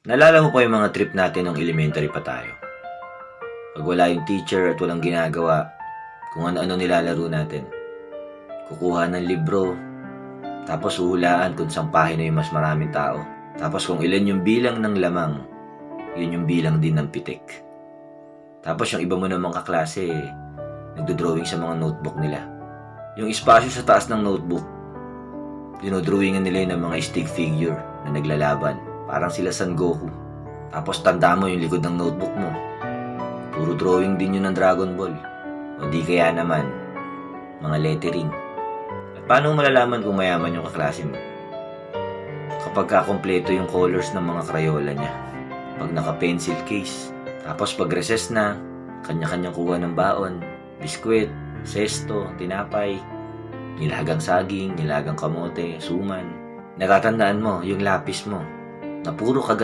Naalala mo pa yung mga trip natin nung elementary pa tayo? Pag wala yung teacher at walang ginagawa, kung ano-ano nilalaro natin. Kukuha ng libro, tapos uhulaan kung saang pahina yung mas maraming tao. Tapos kung ilan yung bilang ng lamang, yun yung bilang din ng pitik. Tapos yung iba mo namang kaklase, nagdodrawing sa mga notebook nila. Yung espasyo sa taas ng notebook, dinodrawingan nila yun ng mga stick figure na naglalaban. Parang sila Son Goku. Tapos tanda mo yung likod ng notebook mo. Puro drawing din yun ng Dragon Ball. O di kaya naman, mga lettering. At paano malalaman kung mayaman yung kaklase mo? Kapag kakompleto yung colors ng mga Crayola niya. Pag naka-pencil case. Tapos pag recess na, kanya-kanyang kuha ng baon. Biskwit, sesto, tinapay, nilagang saging, nilagang kamote, suman. Natatandaan mo yung lapis mo na puro